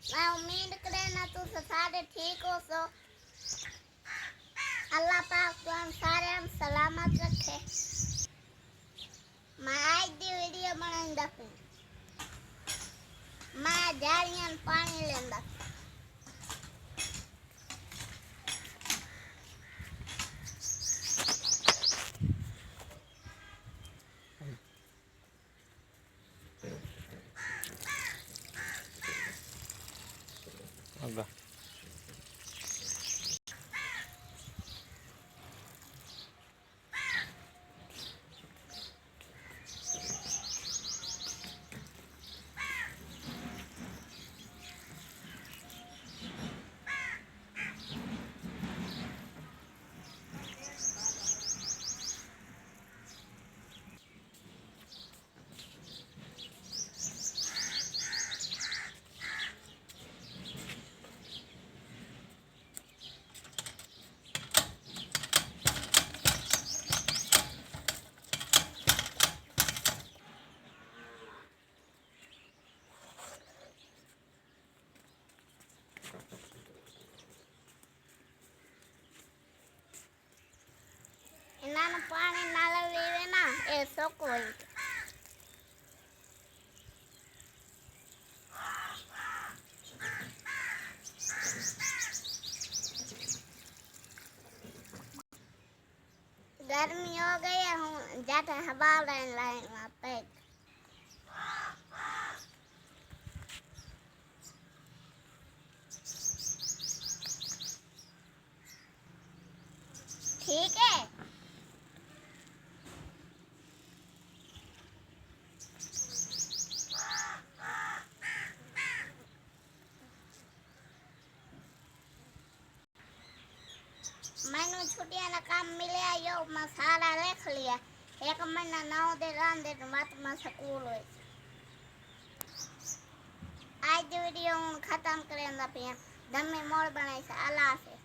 मैं उम्मीद करे ना तू सारे ठीक हो सो। अल्लाह पाक तुम सारे हम सलामत रखे। मैं आज दी वीडियो बनाई दफी मैं झाड़ियां पानी लेंदा। Agak. इन्हां पानी नाला वीवे ना ए सोको गर्मी हो गई है हूँ जाते हवा लाइन लाइन वहाँ पे ठीक है। मैंने छुट्टियां ना काम मिले यो मैं सारा रख लिया। एक महीना 9 दिन बात में स्कूल हुई। आज वीडियो खत्म करें दफिया दमे मोड़ बनाई से अल्लाह से।